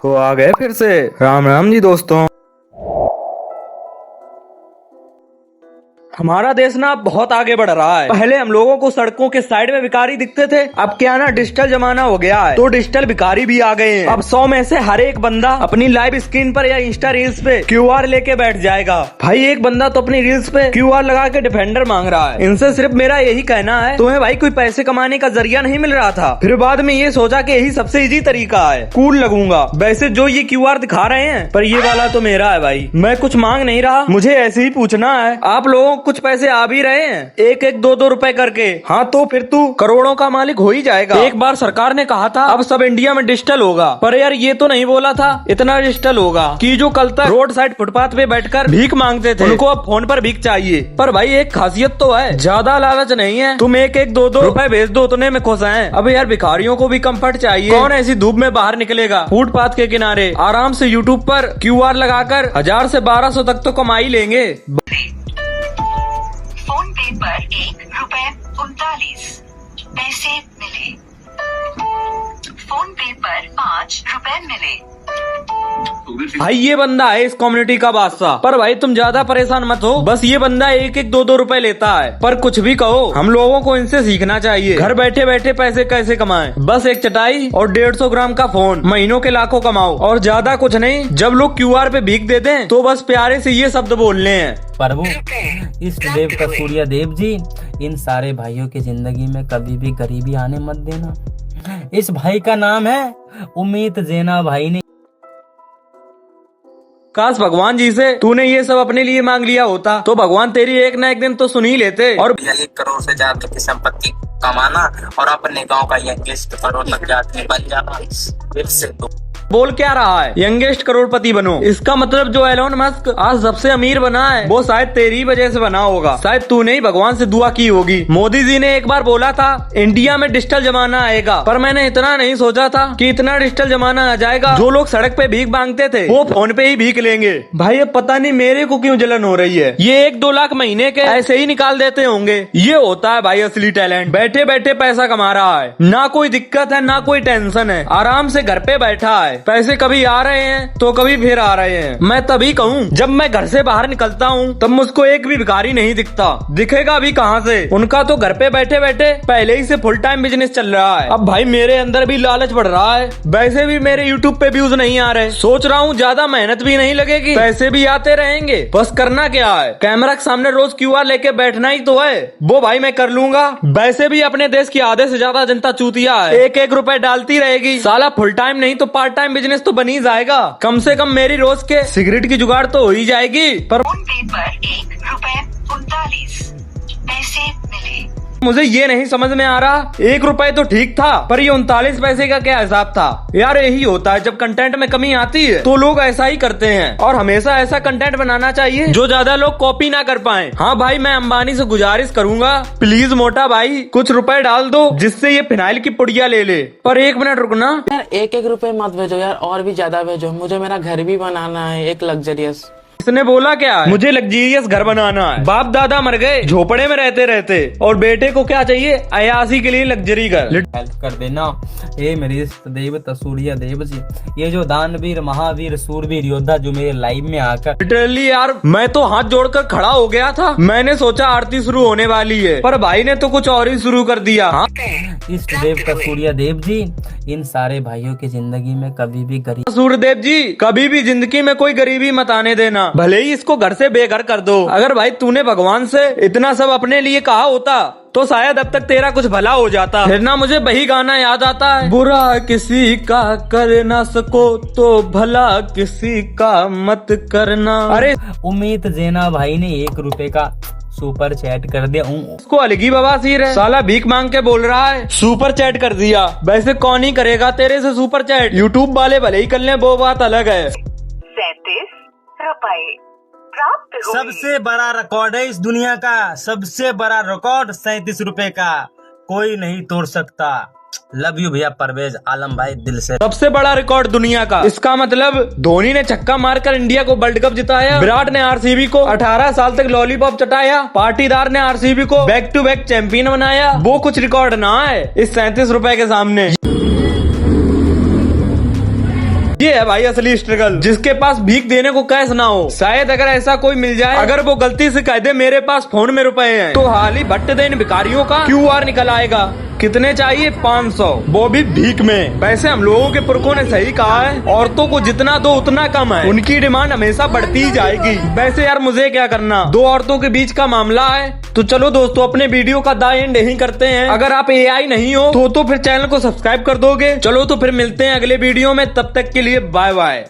तो आ गए फिर से। राम राम जी दोस्तों। हमारा देश ना बहुत आगे बढ़ रहा है। पहले हम लोगों को सड़कों के साइड में भिखारी दिखते थे, अब क्या ना डिजिटल जमाना हो गया है तो डिजिटल भिखारी भी आ गए हैं। अब 100 में से हर एक बंदा अपनी लाइव स्क्रीन पर या इंस्टा रील्स पे क्यूआर लेके बैठ जाएगा। भाई एक बंदा तो अपनी रील्स पे क्यूआर लगा के डिफेंडर मांग रहा है। इनसे सिर्फ मेरा यही कहना है, तुम्हें भाई कोई पैसे कमाने का जरिया नहीं मिल रहा था, फिर बाद में ये सोचा कि यही सबसे इजी तरीका है, कूल लगूंगा। वैसे जो ये क्यूआर दिखा रहे हैं, पर ये वाला तो मेरा है भाई, मैं कुछ मांग नहीं रहा, मुझे ऐसे ही पूछना है। आप लोगों कुछ पैसे आ भी रहे हैं, एक एक दो दो रुपए करके, हाँ तो फिर तू करोड़ों का मालिक हो ही जाएगा। एक बार सरकार ने कहा था अब सब इंडिया में डिजिटल होगा, पर यार ये तो नहीं बोला था इतना डिजिटल होगा कि जो कल तक रोड साइड फुटपाथ पे बैठकर भीख मांगते थे उनको अब फोन पर भीख चाहिए। पर भाई एक खासियत तो है, ज्यादा लालच नहीं है, तुम एक एक दो दो रुपए भेज दो उतने में खुश हैं। अब यार भिखारियों को भी कंफर्ट चाहिए, कौन ऐसी धूप में बाहर निकलेगा। फुटपाथ के किनारे आराम से यूट्यूब पर क्यूआर लगाकर 1000 से 1200 तक तो कमा ही लेंगे। फोन पे पर ₹1.39 मिले। फोन पे पर ₹5 मिले। भाई ये बंदा है इस कम्युनिटी का बादशाह। पर भाई तुम ज्यादा परेशान मत हो, बस ये बंदा एक एक दो दो रुपए लेता है। पर कुछ भी कहो, हम लोगों को इनसे सीखना चाहिए, घर बैठे बैठे पैसे कैसे कमाएं। बस एक चटाई और 150 ग्राम का फोन, महीनों के लाखों कमाओ और ज्यादा कुछ नहीं। जब लोग क्यूआर पे भीख दे दें तो बस प्यारे से ये शब्द बोलने हैं, प्रभु इष्ट देव का सूर्य देव जी, इन सारे भाइयों की जिंदगी में कभी भी गरीबी आने मत देना। इस भाई का नाम है उम्मीद जेना भाई ने। काश भगवान जी से तूने ये सब अपने लिए मांग लिया होता तो भगवान तेरी एक न एक दिन तो सुन ही लेते। और 1 करोड़ से ज्यादा की संपत्ति कमाना और अपने गांव का यंगेस्ट करोड़पति आदमी बन जाना, फिर से बोल क्या रहा है यंगेस्ट करोड़पति बनो। इसका मतलब जो एलोन मस्क आज सबसे अमीर बना है वो शायद तेरी वजह से बना होगा, शायद तूने ही भगवान से दुआ की होगी। मोदी जी ने एक बार बोला था इंडिया में डिजिटल जमाना आएगा, पर मैंने इतना नहीं सोचा था कि इतना डिजिटल जमाना आ जाएगा। जो लोग सड़क पे भीख मांगते थे वो फोन पे ही भीख लेंगे। भाई अब पता नहीं मेरे को क्यों जलन हो रही है, ये 1-2 लाख महीने के ऐसे ही निकाल देते होंगे। ये होता है भाई असली टैलेंट, बैठे बैठे पैसा कमा रहा है, ना कोई दिक्कत है ना कोई टेंशन है, आराम से घर पे बैठा है। पैसे कभी आ रहे हैं तो कभी फिर आ रहे हैं। मैं तभी कहूँ जब मैं घर से बाहर निकलता हूँ तब मुझको एक भी भिखारी नहीं दिखता, दिखेगा भी कहाँ से। उनका तो घर पे बैठे बैठे पहले ही से फुल टाइम बिजनेस चल रहा है। अब भाई मेरे अंदर भी लालच बढ़ रहा है, वैसे भी मेरे यूट्यूब पे व्यूज नहीं आ रहे, सोच रहा हूँ ज्यादा मेहनत भी नहीं लगेगी, पैसे भी आते रहेंगे। बस करना क्या है, कैमरा के सामने रोज क्यूआर लेके बैठना ही तो है, वो भाई मैं कर लूंगा। वैसे भी अपने देश की आधे से ज्यादा जनता चूतिया है, एक एक रुपए डालती रहेगी। साला फुल टाइम नहीं तो पार्ट टाइम बिजनेस तो बन ही जाएगा, कम से कम मेरी रोज के सिगरेट की जुगाड़ तो हो ही जाएगी। पर फोन पे पर ₹1.39 मिले। मुझे ये नहीं समझ में आ रहा, 1 रुपए तो ठीक था पर ये 39 पैसे का क्या हिसाब था। यार यही होता है जब कंटेंट में कमी आती है तो लोग ऐसा ही करते हैं, और हमेशा ऐसा कंटेंट बनाना चाहिए जो ज्यादा लोग कॉपी ना कर पाए। हाँ भाई मैं अंबानी से गुजारिश करूंगा, प्लीज मोटा भाई कुछ रुपए डाल दो जिससे ये फिनाइल की पुड़िया ले ले। पर 1 मिनट रुकना यार, एक एक रुपए मत भेजो यार, और भी ज्यादा भेजो, मुझे मेरा घर भी बनाना है एक लग्जरियस। इसने बोला क्या है, मुझे लग्जीरियस घर बनाना है। बाप दादा मर गए झोपड़े में रहते रहते, और बेटे को क्या चाहिए, अयासी के लिए लग्जरी घर। हेल्प कर देना हे मेरे इष्ट देव तसूरिया देव जी, ये जो दानवीर महावीर सूरवीर योद्धा जो मेरे लाइव में आकर लिटरली यार मैं तो हाथ जोड़कर खड़ा हो गया था, मैंने सोचा आरती शुरू होने वाली है, पर भाई ने तो कुछ और ही शुरू कर दिया। हाँ? इष्ट देव का सूर्य देव जी, इन सारे भाइयों की जिंदगी में कभी भी गरीब सूर्यदेव जी कभी भी जिंदगी में कोई गरीबी मत आने देना, भले ही इसको घर से बेघर कर दो। अगर भाई तूने भगवान से इतना सब अपने लिए कहा होता तो शायद अब तक तेरा कुछ भला हो जाता। फिर ना मुझे वही गाना याद आता है, बुरा किसी का कर ना सको तो भला किसी का मत करना। अरे उम्मीद जेना भाई ने 1 रुपए का सुपर चैट कर दिया। उसको अलगी बवासीर है, साला भीख मांग के बोल रहा है सुपर चैट कर दिया। वैसे कौन ही करेगा तेरे से सुपर चैट, यूट्यूब वाले भले ही कर लें वो बात अलग है। ₹37 प्राप्त हुए। सबसे बड़ा रिकॉर्ड है इस दुनिया का, सबसे बड़ा रिकॉर्ड 37 रुपए का, कोई नहीं तोड़ सकता। लव यू भैया परवेज आलम भाई दिल से। सबसे बड़ा रिकॉर्ड दुनिया का, इसका मतलब धोनी ने छक्का मारकर इंडिया को वर्ल्ड कप जिताया, विराट ने आरसीबी को 18 साल तक लॉलीपॉप चटाया, पाटीदार ने आरसीबी को बैक टू बैक चैंपियन बनाया। वो कुछ रिकॉर्ड ना है इस 37 रुपए के सामने। ये है भाई असली स्ट्रगल, जिसके पास भीख देने को कैश ना हो। शायद अगर ऐसा कोई मिल जाए, अगर वो गलती से कह दे मेरे पास फोन में रुपए हैं, तो हाल ही भट्ट देन भिखारियों का QR निकल आएगा। कितने चाहिए? 500, वो भी भीख में। वैसे हम लोगों के पुरखों ने सही कहा है, औरतों को जितना दो उतना कम है, उनकी डिमांड हमेशा बढ़ती ही जाएगी। वैसे यार मुझे क्या करना, दो औरतों के बीच का मामला है। तो चलो दोस्तों अपने वीडियो का द एंड यहीं करते हैं। अगर आप AI नहीं हो तो फिर चैनल को सब्सक्राइब कर दोगे। चलो तो फिर मिलते हैं अगले वीडियो में, तब तक के लिए बाय बाय।